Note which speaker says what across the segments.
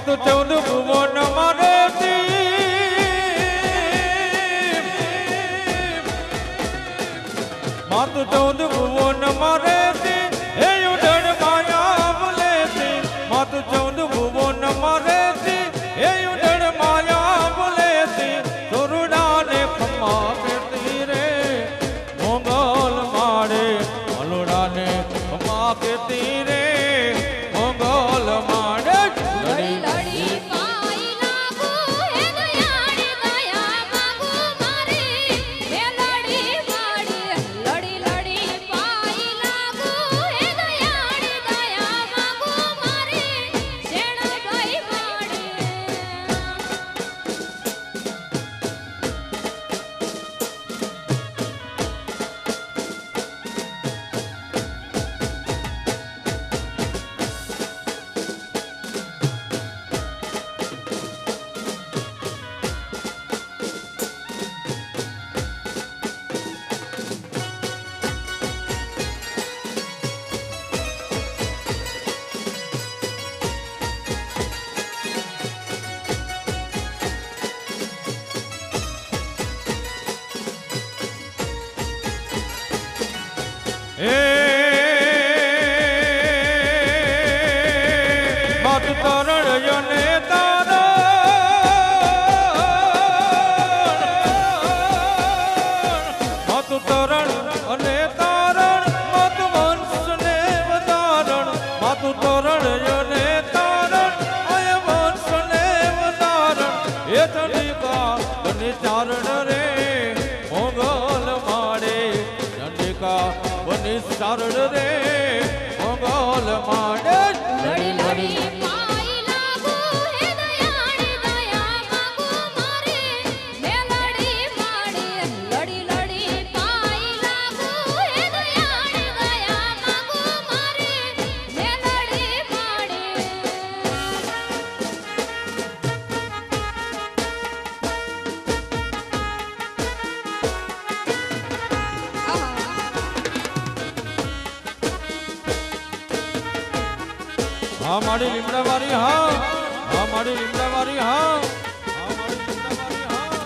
Speaker 1: માતુ 14 ભુવન મારે માતુ 14 ભુવન મારે હે ઉડણ માયા બોલે માતુ 14 ભુવન મારે હે ઉડણ માયા બોલે સોરુડા ને ખમ્મા કરતી રે મોગલ માડે અલોડા ને ખમ્મા કરતી રે મોગલ માડે
Speaker 2: લડી લડી પાઈ લાગુ હે દયાળી દયા માંગુ મારી હે લડી માડી લડી લડી પાઈ લાગુ હે દયાળી દયા માંગુ મારી શેણ ભાઈ માડી
Speaker 1: માતુ તરણ યને તારણ માતુ તરણ અને તારણ માતુ વંશ ને વધારણ માતુ તરણ યને તારણ અય વંશ ને વધારણ એ ચંડિકા બને ચારણ રે મોગલ માડે ચંડિકા બને ચારણ રે મોગલ માડે
Speaker 2: લડી લડી પાઈ લાગુ હે દયાળી દયા માંગુ મારી હે લડી માડી લડી લડી પાઈ લાગુ હે દયાળી દયા માંગુ મારી હે લડી માડી
Speaker 1: હા મારી લીમડા વાળી હા હા મારી લીમડા વાળી હા હા મારી લીમડા વાળી હા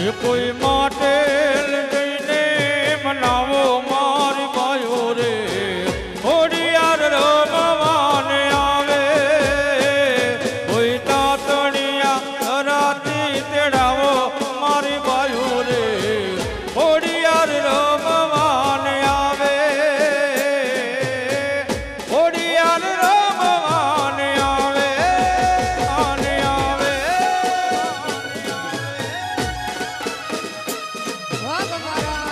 Speaker 1: એ કોઈ માટે જઈને મનાવો મારી બાયો રે ઓડિયાર રમવાને આવે કોઈ તાતણિયા રાતી તેડાવો મારી બાયો રે ઓડિયાર રમવાને આવે ઓડિયાર રમવાને આવે આને આવે
Speaker 2: વાગ મારા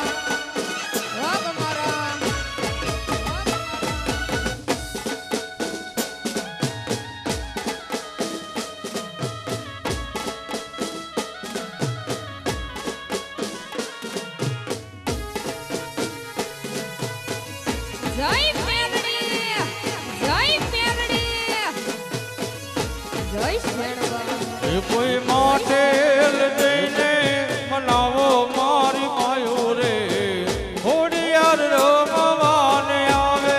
Speaker 2: જય મેલડી જય શેણવા
Speaker 1: એ કોઈ માટે જઈને મનાવો મારી માયો રે હોડિયાર રમવાને આવે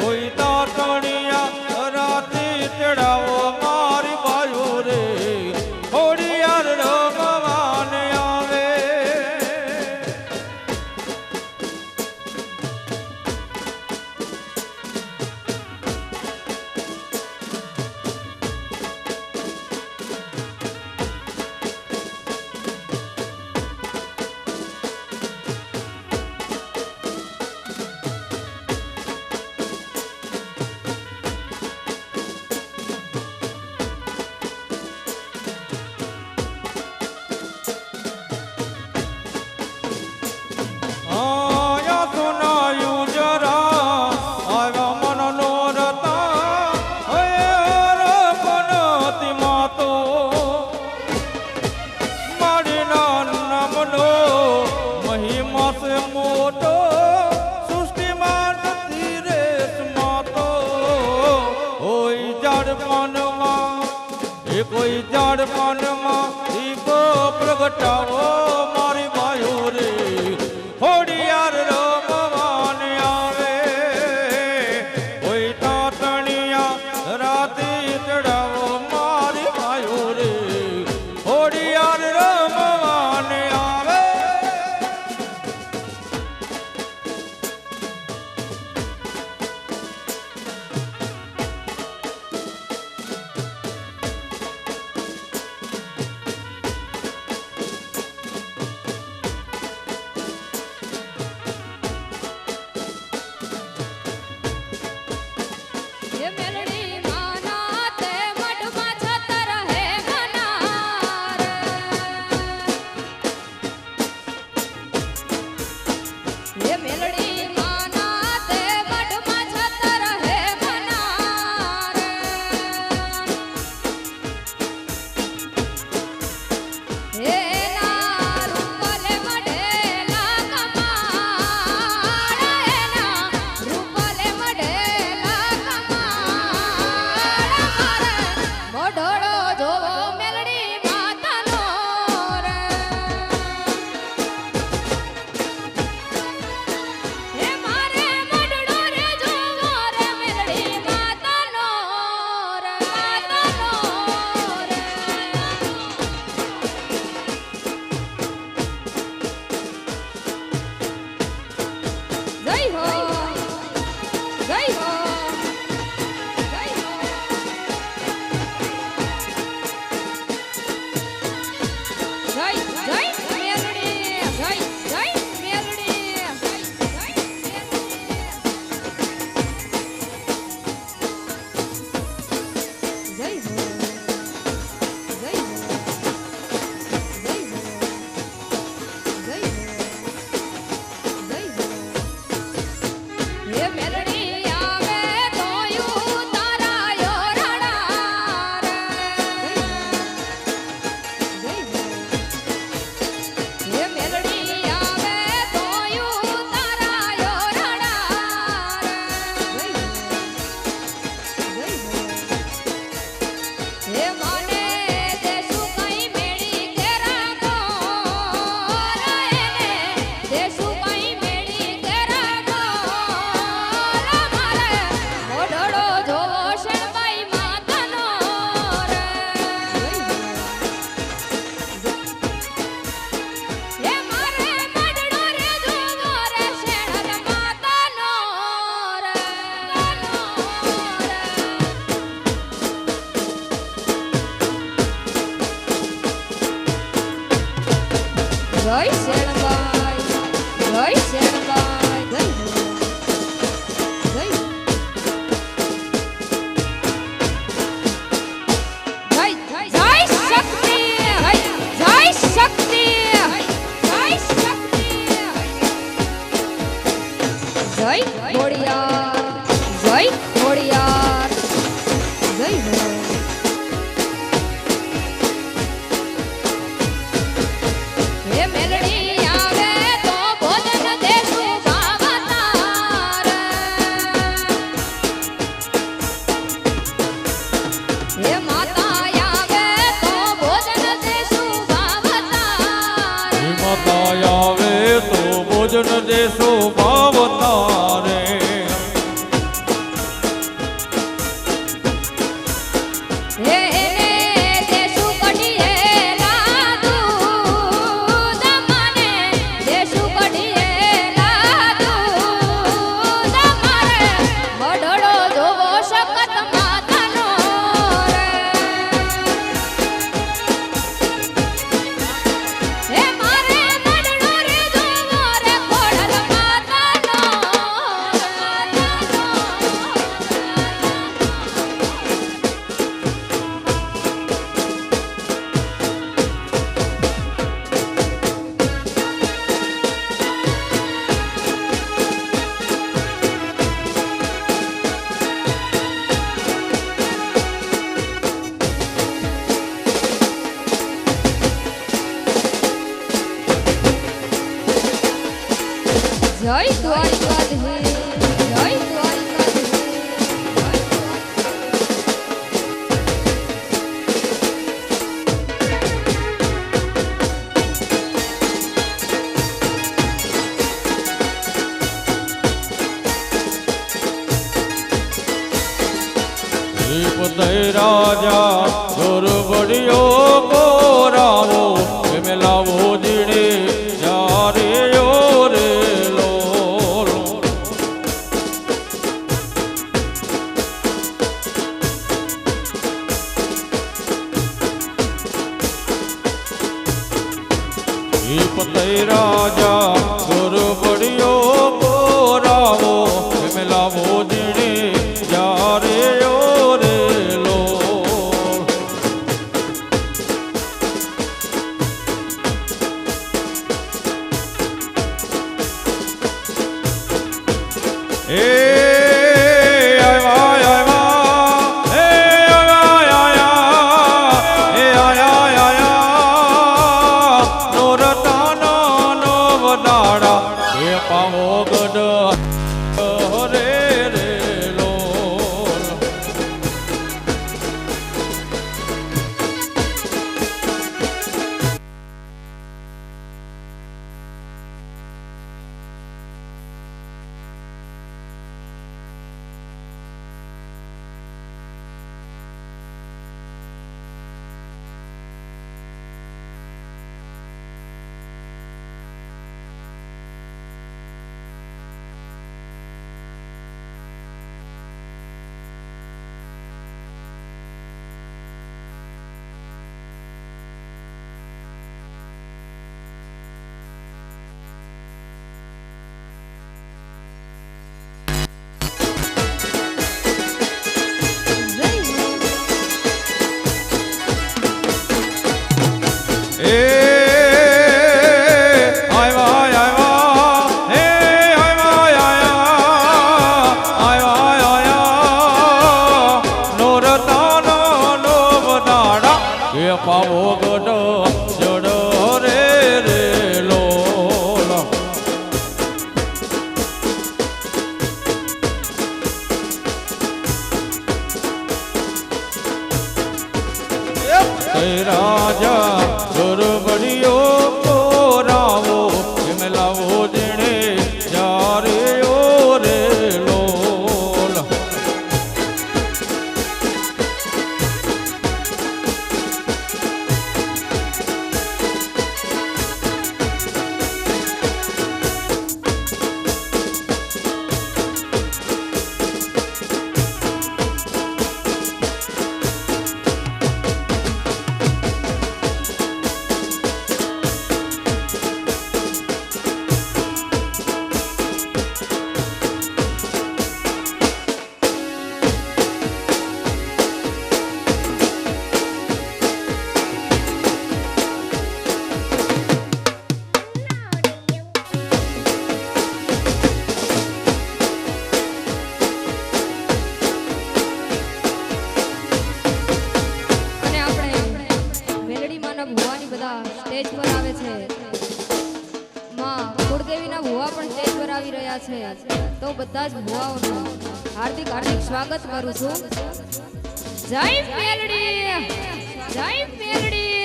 Speaker 1: કોઈ તાતણિયા રાતી તેડાવો મારી બાયો રે હોડિયાર રમવાને આવે મન બટાવો મારી બાયો રે હોડિયાર રમવાને આવે કોઈ તાતણિયા રાતે ચડાવો મારી બાયો રે હોડિયાર રમવાને આવે
Speaker 2: એ મેલડી માના તે મઢમાં છતર હે મનાર એ મેલડી માના તે મઢમાં છતર હે મનાર એ ના રૂપલે મઢેલા કમાડ એના રૂપલે મઢેલા મોઢોળો જોવો મેલડી માતાનો રે હે મારે મોઢડો રે જોવો રે મેલડી માતાનો રે જય હો જય હો જય હો જય જય મેલડી જય જય મેલડી જય જય હો જય હો જય હો જય હો હે મેલડી આવે તોયું તારાયો રડાર હે મેલડી આવે તોયું તારાયો રડાર હે માને દેશું કઈ મેળી કે રાખો એને દેશું કઈ મેળી કે રાખો મારે મોઢડો જોવો શેણબાઈ માતાનો રે હે મારે મોઢડો રે જોવો રે શેણ માતાનો રે જય શેણબાઈ જય શેણબાઈ જય હો જય જય શક્તિ જય શક્તિ જય શક્તિ જય ખોડિયાર જય ખોડિયાર જય હો હે મેલડી આવે તો ભોજન દેશું ભાવતાર હે માતા આવે તો ભોજન દેશું ભાવતાર
Speaker 1: માતા આવે તો ભોજન દેશો ભાવતારે
Speaker 2: હે દેશું કઢીએ લાદુ દમાને દેશું કઢીએ લાદુ દમારે મોઢડો જોવો શકત માતાનો રે હે મારે મોઢડો રે જોવો રે ખોડલ માતાનો જય દ્વારકાધીશ જય દ્વારકાધીશ જય
Speaker 1: પતય રાજા ગોરબડિયો કોરાવો મેલાવો જીણે જારે રે લોલ પતય રાજા ગોરબડિયો કોરાવો મેલાવો જીણે જારે રે લોલ એ પાવો ગઢ રે રે લોલ પાવો ગઢ જડ રે રે લોલ રાજા ગોરબડિયો કોરાવો મેલાવો જીણે જારે રે લોલ સ્ટેજ પર આવે છે માં કુળદેવીના ભુવા પણ સ્ટેજ પર આવી રહ્યા છે તો બધા જ ભુવાઓનું હાર્દિક હાર્દિક સ્વાગત કરું છું જય મેલડી જય મેલડી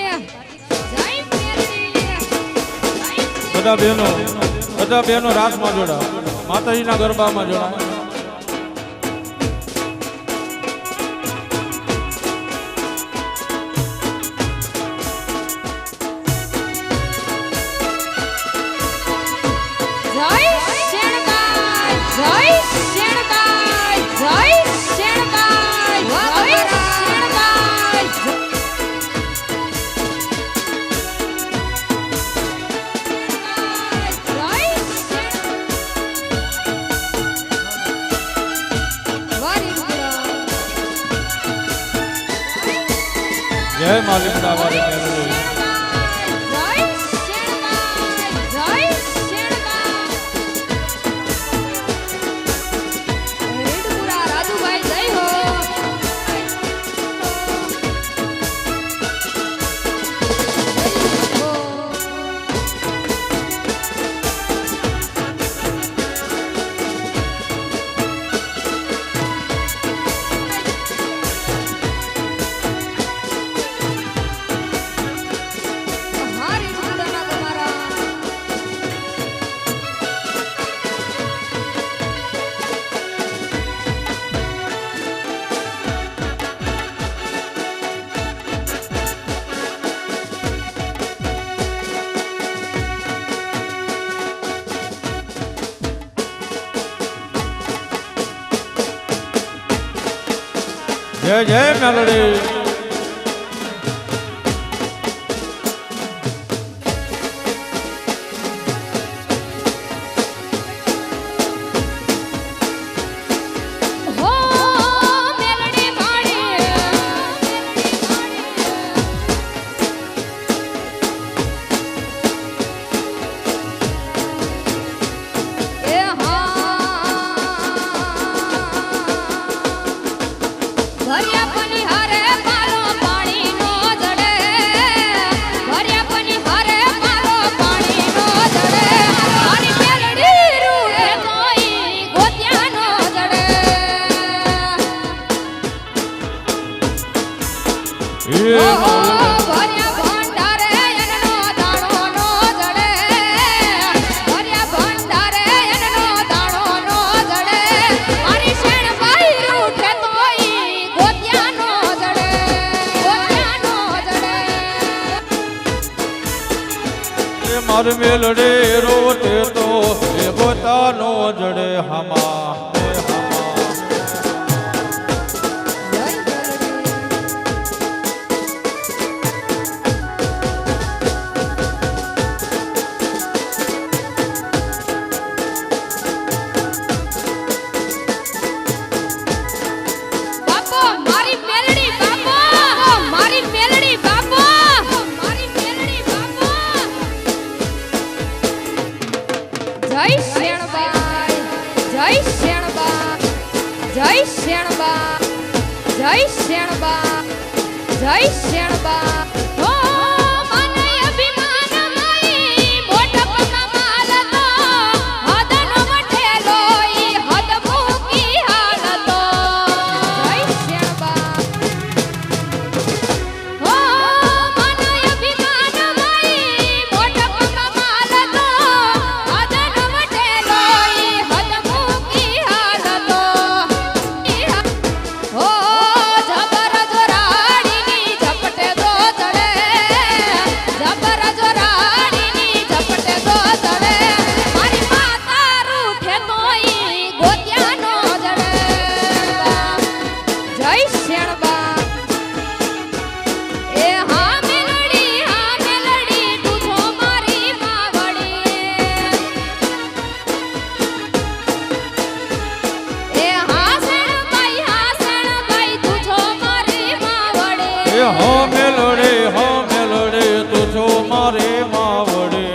Speaker 1: જય મેલડી બધા બહેનો રાસમાં જોડા માતાજીના ગરબામાં જોડા જય માલિક વાળી મેલડી
Speaker 3: જય જય મેલડી.
Speaker 2: હો મેલડી માડી
Speaker 1: એ હા
Speaker 2: ભર્યા પનિહારે મારો પાણી નો જડે ભર્યા પનિહારે મારો પાણી નો જડે મારી મેલડી રૂહે તોઈ ગોત્યા નો જડે
Speaker 3: એ
Speaker 2: ઓહો ભર્યા ભંડારે એનો દાણો નો જડે ભર્યા ભંડારે એનો દાણો નો જડે મારી શેણબાઈ રૂઠે તોઈ ગોત્યા નો જડે ગોત્યા નો જડે
Speaker 3: એ મારી મેલડી રોટે તો એ પોતાનો જડે હમા એ હમા.
Speaker 1: જય મેલડી.
Speaker 2: બાપો મારી મેલડી બાપો મારી મેલડી બાપો મારી મેલડી બાપો
Speaker 1: જય શેણબાઈ જય શેણબા જય શેણબા જય શેણબા જય શેણબા
Speaker 2: હો મને અભિમાન માઈ મોટપના માલતો હદનો વઠેલો ઈ હદ મૂકી હાલતો
Speaker 1: જય શેણબા
Speaker 2: હો મને અભિમાન માઈ મોટપના માલતો હદનો વઠેલો ઈ હદ મૂકી હાલતો હો જબર જોરાડીની ઝપટે દો ચડે જબર જોરાડીની ઝપટે દો ચડે મારી માતા રૂઠે તોઈ ગોત્યા નો જડે
Speaker 1: જય શેણબા
Speaker 2: એ હા મેલડી તું છો મારી માવડી એ હા શેણબાઈ તું છો મારી માવડી
Speaker 3: એ હો મેલડી તું છો મારી માવડી.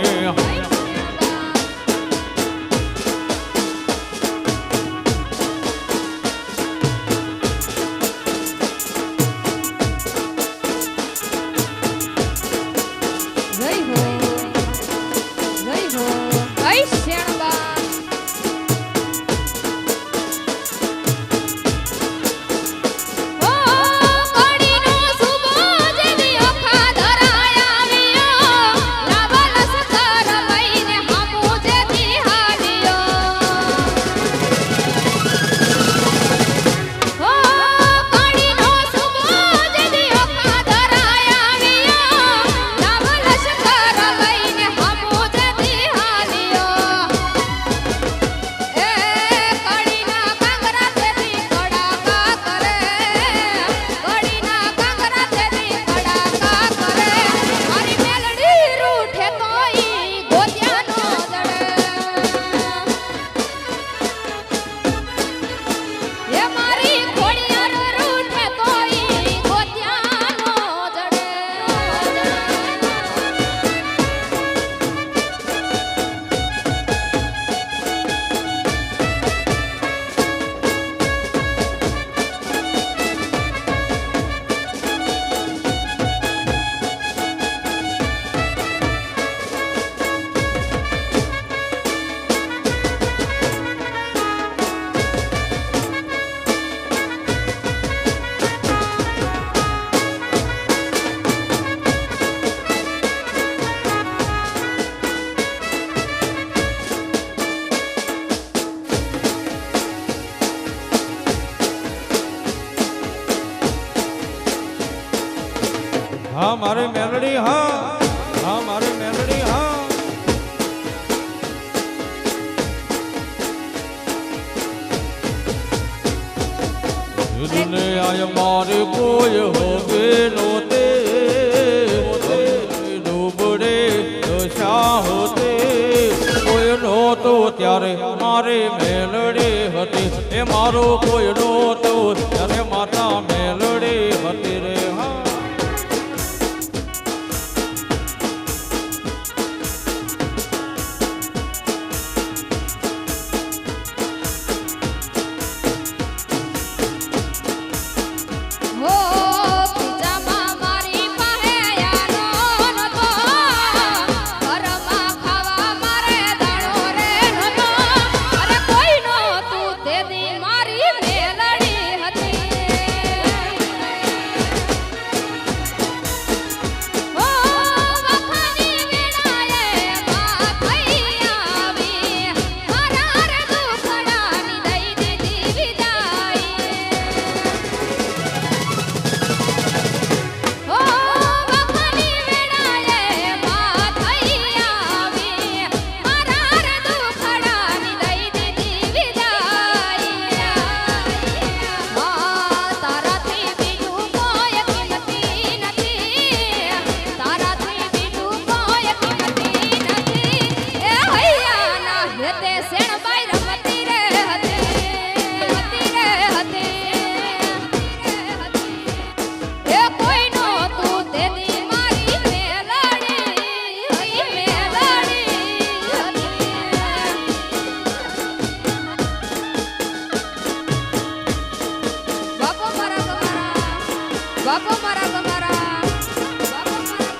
Speaker 1: જય હો જય હો જય શેણબા
Speaker 2: ઓ કડીનો સુબો જેવી ઓખા ધરાયા વિયો લાવલ સતર લઈને હામુ જેથી હાલ્યો ઓ કડીનો સુબો જેવી ઓખા ધરાયા વિયો લાવલ સતર લઈને હામુ જેથી હાલ્યો એ કડીના કાંગરા તેદી કડાકા કરે કડીના કાંગરા તેદી કડાકા કરે મારી મેલડી રૂઠે તોઈ ગોત્યા નો જડે એ મારી ખોડિયાર રૂઠે તોઈ ગોત્યા નો જડે
Speaker 3: હા મારી મેલડી હા હા મારી મેલડી હા. એ દુનિયા મારે કોઈ હોવે નોતે ડૂબડે દશા હોતે કોઈ નહોતો ત્યારે મારે મેલડી હતી એ મારો કોઈ નહોતો ત્યારે માતા મેલડી હતી રે હા
Speaker 2: હો પીજામાં મારી પાસે આનો નતો ઘરમાં ખાવા મારે દાણો રે નતો અરે કોઈ નહોતું તે દી મારી મેલડી હતી હો વખાની વેળાએ માં થઈ આવી મારા રે દુખડાની દઈ દીધી વિદાઈ ઓ વખાની વેળાએ માં થઈ આવી મારા રે દુખડાની દઈ દીધી વિદાઈ તારાથી બીજું કોઈ કિંમતી નથી તારાથી બીજું કોઈ કિંમતી નથી એ હૈયાના હેતે શેણબાઈ રમતી રે હતી એ કોઈ નહોતું તે દી મારી મેલડી હતી
Speaker 1: બાપો મારા ગમારા બાપો મારા ગમારા બાપો મારા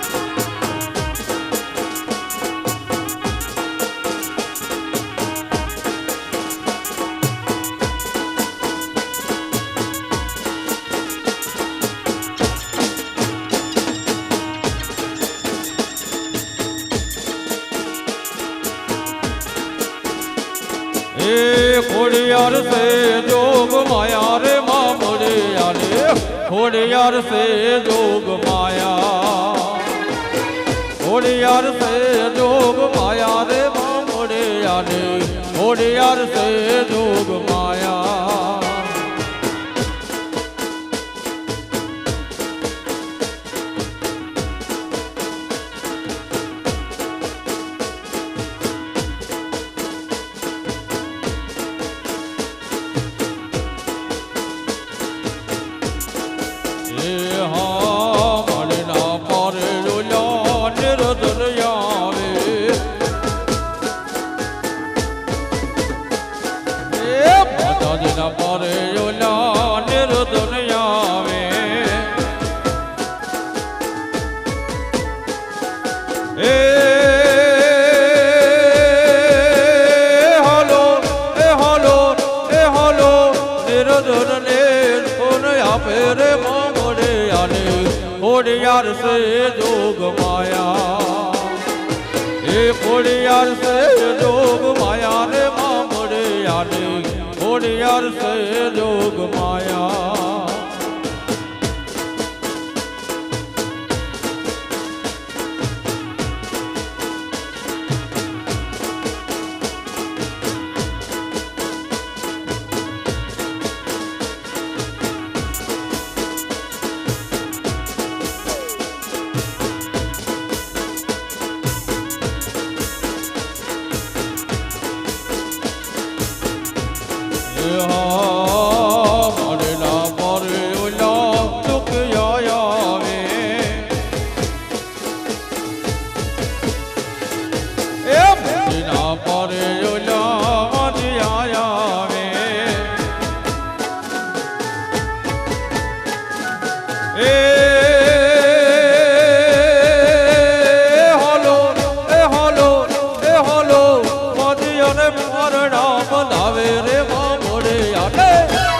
Speaker 3: એ ખોડિયાર સે જોગ માયા રે મામડે આલે ખોડિયાર સે જોગ માયા ખોડિયાર સે જોગ માયા રે મામડે આલે ખોડિયાર સે જોગ માયા ખોડિયાર સે જોગ માયા એ ખોડિયાર સે જોગ માયા રે મામડે આલે ખોડિયાર સે જોગ માયા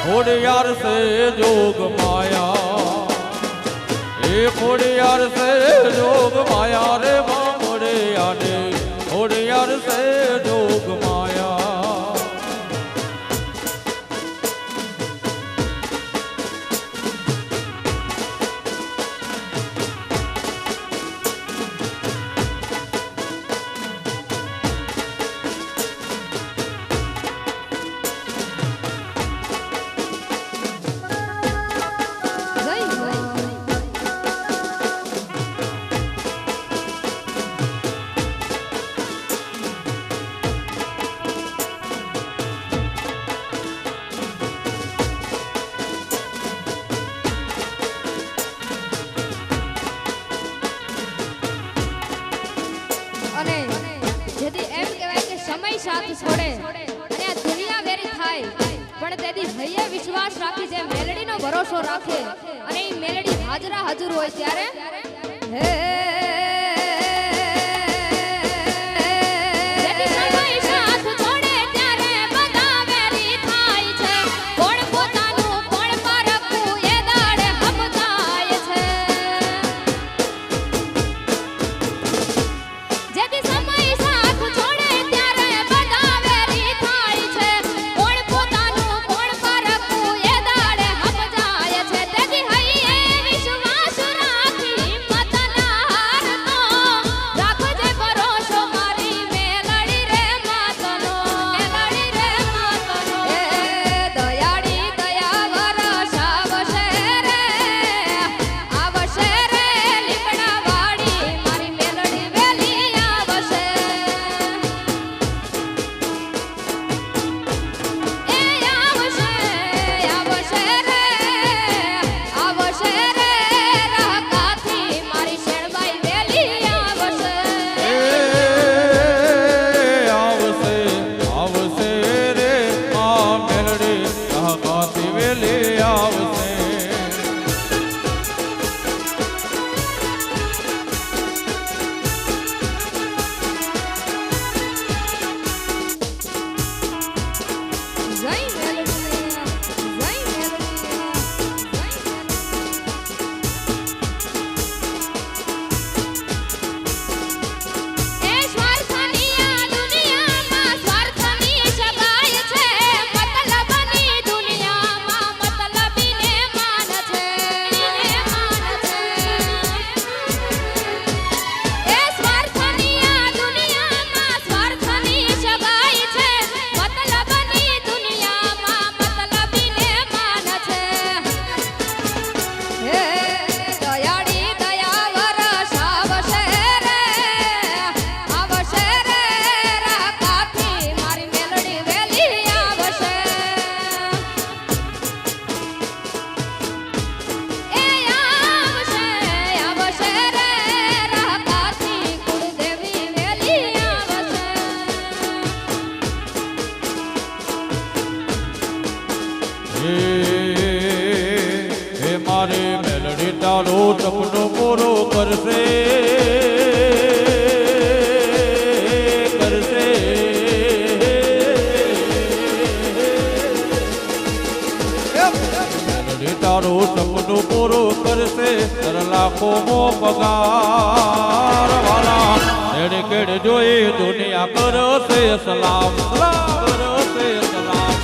Speaker 3: ખોડિયાર સે જોગ માયા એ ખોડિયાર સે જોગ માયા રે મામડે આલે ખોડિયાર સે જોગ માયા
Speaker 1: ભરોસો રાખે અને એ મેલડી હાજરા હાજર હોય ત્યારે હે
Speaker 2: જેથી સમય સાથ છોડે ત્યારે બધા વેરી થાય છે કોણ પોતાનું કોણ પારખવું એ દાડે સમજાય છે જેથી સમય સાથ છોડે ત્યારે બધા વેરી થાય છે કોણ પોતાનું કોણ પારખવું એ દાડે સમજાય છે તેથી હૈયે વિશ્વાસ રાખી હિંમત ના હારતો રાખજે ભરોસો મારી મેલડી રે માતનો મેલડી રે માતનો
Speaker 1: હે દયાળી દયા વરસ આવશે રે લીમડા વાળી મારી મેલડી વેલી આવશે
Speaker 2: એ
Speaker 1: આવશે રે રાકાથી મારી શેણબાઈ વેલી આવશે
Speaker 3: આવશે આવશે રે આ મેલડી કાતી વેલી આવશે
Speaker 1: જય મેલડી જય મેલડી
Speaker 2: એ સ્વાર્થની આ દુનિયામાં સ્વાર્થની સગાઈ છે મતલબની દુનિયામાં મતલબીને માન છે એ સ્વાર્થની આ દુનિયામાં સ્વાર્થની સગાઈ છે મતલબની દુનિયામાં મતલબીને માન છે
Speaker 1: હે દયાળી દયા વરસ આવશે રે રાકાથી મારી મેલડી વેલી આવશે
Speaker 2: એ આવશે રે રાકાથી કુળદેવી વેલી આવશે
Speaker 3: હે મારી મેલડી તારું સપનું પૂરું કરશે કરશે મેલડી તારું સપનું પૂરું કરશે તર લાખો મો પગાર વાલા એડી કેડ જોઈ દુનિયા કરશે સલામ કરશે સલામ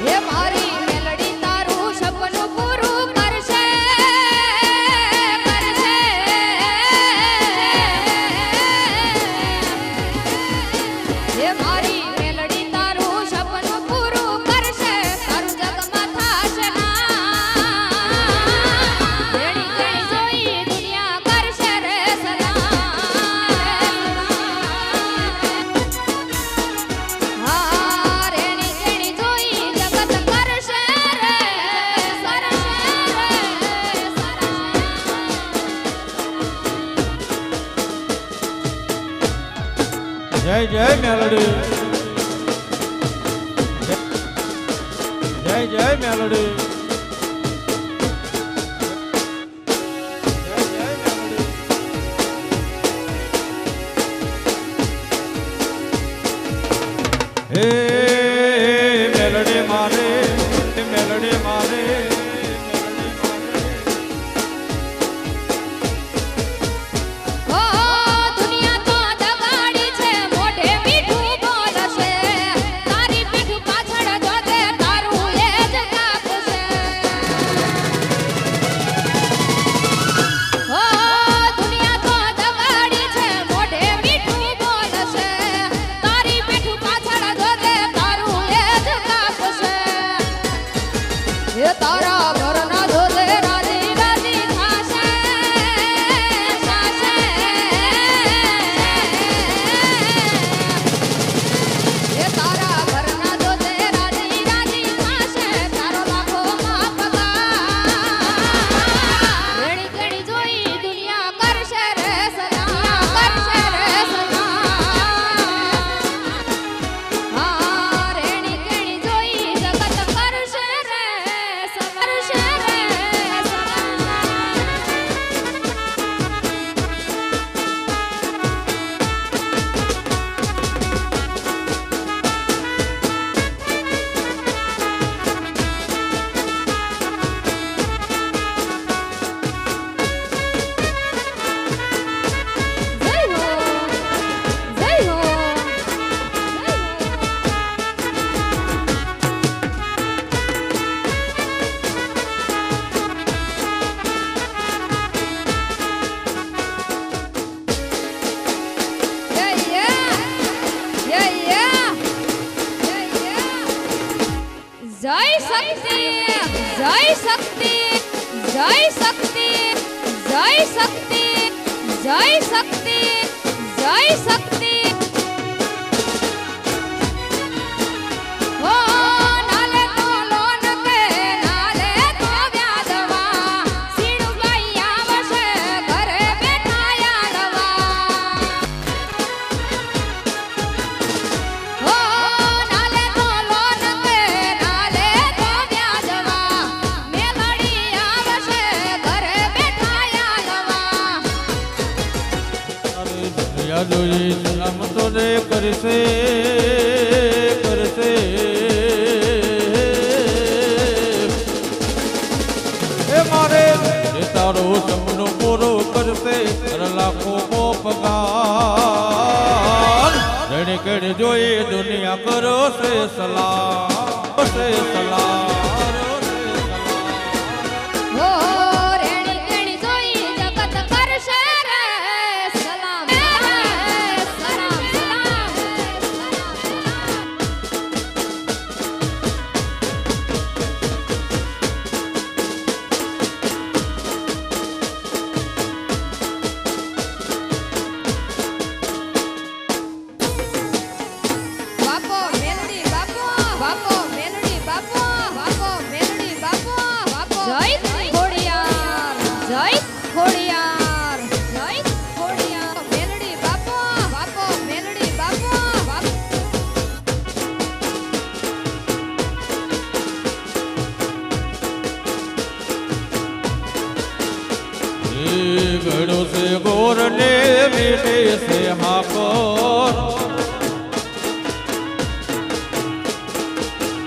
Speaker 1: હે મારી મેલડી તારું સપનું પૂરું કરશે હે મારી મેલડી તારું સપનું પૂરું કરશે તારું જગમાં થાશે ઘણી ઘણી જોઈ દુનિયા કરશે રે
Speaker 2: હા રેણી કેણી જોઈ જગત કરશે રે
Speaker 3: જય જય મેલડી જય જય મેલડી જય જય મેલડી હે મેલડી મારે મેલડી મારે
Speaker 2: ઓ દુનિયા તો દગાડી છે મોઢે મીઠું બોલશે તારી પીઠ પાછળ જોતે તારું એ જ કાપશે ઓ દુનિયા તો દગાડી છે મોઢે મીઠું બોલશે તારી પીઠ પાછળ જોતે
Speaker 1: જય શક્તિ જય શક્તિ જય શક્તિ જય શક્તિ જય શક્તિ જય શક્તિ હો નાલે તો લોન કે નાલે તો વ્યાજવા સીણુભાઈ આવશે ઘરે બેઠા યાડવા હો નાલે તો લોન કે નાલે તો વ્યાજવા મેલડી આવશે ઘરે બેઠા યાડવા
Speaker 3: તારી દુનિયા જોઈ સલામ તોને કરશે કરશે એ મારે એ તારો સપનું પૂરું કરશે અરે લાખો કો પગાર રણે કેડે જોઈ દુનિયા કરો છે સલામ છે સલામ
Speaker 1: હો રેણી કેણી જોઈ જગત કરશે રે સલામ સલામ સલામ બાપો મેલડી બાપો બાપો મેલડી બાપો બાપો મેલડી બાપો બાપો જય ખોડિયાર જય ખોડિયાર જય ખોડિયાર મેલડી બાપો બાપો મેલડી બાપો બાપો
Speaker 3: એ ગળો છે ગોર ને મીઠે છે હાકોર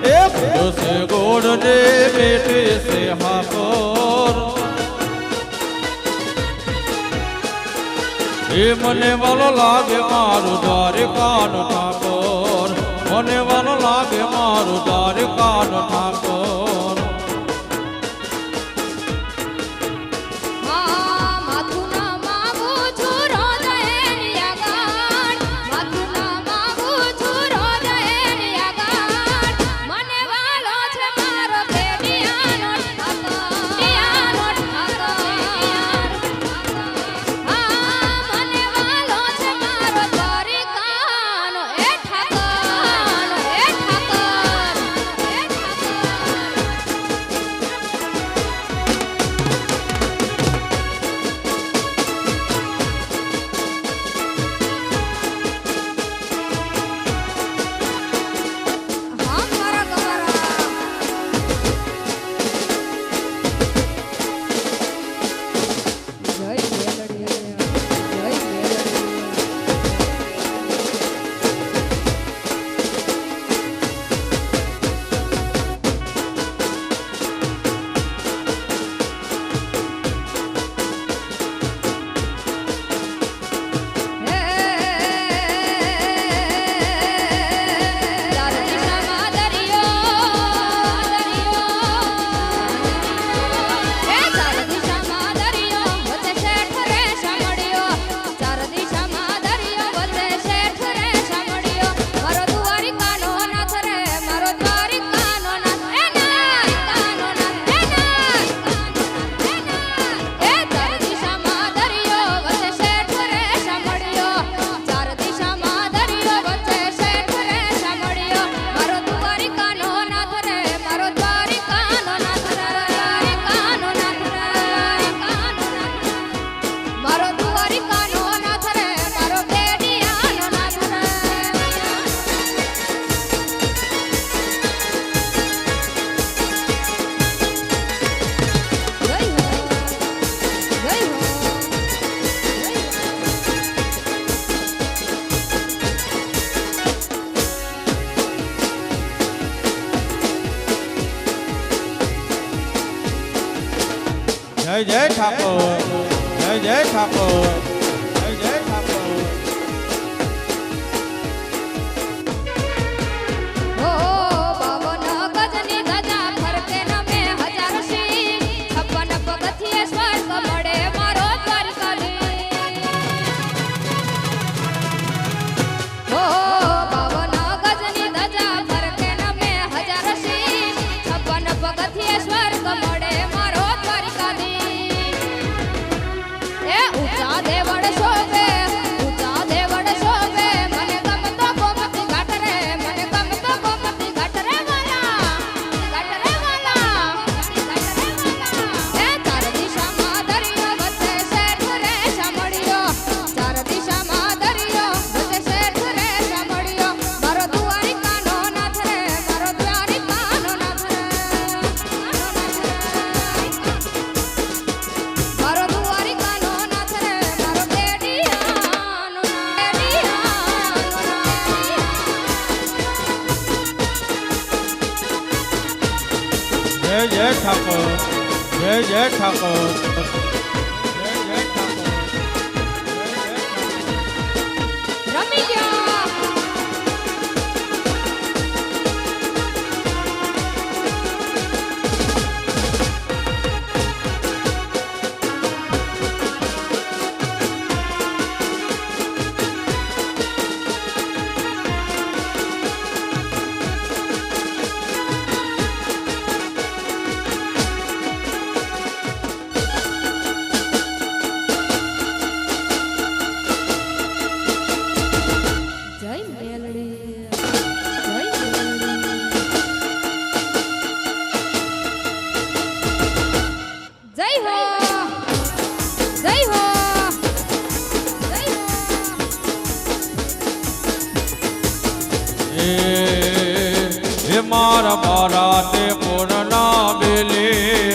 Speaker 3: એ ગળો છે ગોર ને મીઠે છે હાકોર એ મને વાલો લાગે મારું દ્વારિકાનો ઠાકોર મને વાલો લાગે મારું દ્વારિકાનો ઠાકોર
Speaker 1: હા માથું ના માગું છું રોજ એની આગળ માથું ના માગું છું રોજ એની આગળ મને વાલો છે મારો પેડિયાનો ઠાકોર હા મને વાલો છે મારો દ્વારિકાનો એ ઠાકોર એ ઠાકોર એ ઠાકોર હા મારા ગવારા જય મેલડી જય મેલડી ચાર દિશામાં દરિયો ચાર દિશામાં દરિયો વચ્ચે શેઠ રે સાંભળ્યો ચાર દિશામાં દરિયો વચ્ચે શેઠ રે સાંભળ્યો મારો દ્વારિકાનો નાથ રે મારો દ્વારિકાનો નાથ એ દ્વારિકાનો નાથ એ ચાર દિશામાં દરિયો વચ્ચે શેઠ રે સાંભળ્યો ચાર દિશામાં દરિયો વચ્ચે શેઠ રે સાંભળ્યો મારો દ્વારિકાનો નાથ રે મારો દ્વારિકાનો નાથ રે દ્વારિકાનો નાથ રે મારો દ્વારિકાનો નાથ રે મારો પેડિયાનો નાથ રે જય હો જય હો
Speaker 3: જય જય ઠાકોર જય જય ઠાકોર જય જય ઠાકોર
Speaker 1: ઓ બાવન ગજની ધજા ફરકે નમે હજાર સિંહ 56 પગથિયે સ્વર્ગ મળે મારો દ્વારકાધીશ ઓ બાવન ગજની ધજા ફરકે નમે હજાર સિંહ
Speaker 3: જય જય ઠાકોર જય જય ઠાકોર જય જય ઠાકોર
Speaker 1: રમી ગયા જય મેલડી જય મેલડી જય હો જય હો જય હો
Speaker 3: હે મારા મારા તે પૂર્ણા બેલે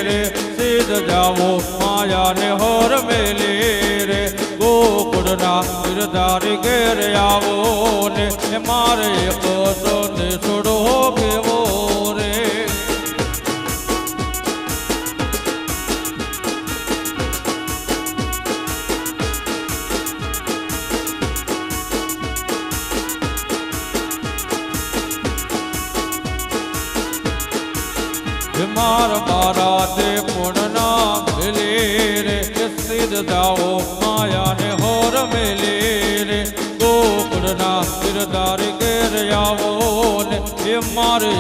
Speaker 3: રે સીધ જાવો માયા ને હોર મેલે રે ગોકુળના ગિરધારી ઘેર આવો ને હે મારે એક સોને છોડો કેવો રે મારા મારા તે પૂર્ણા મેલે રે સીધ જાઓ માયા ને હોર મેલે રે ગોકુળના ગિરધારી ઘેર આવો ને એ મારે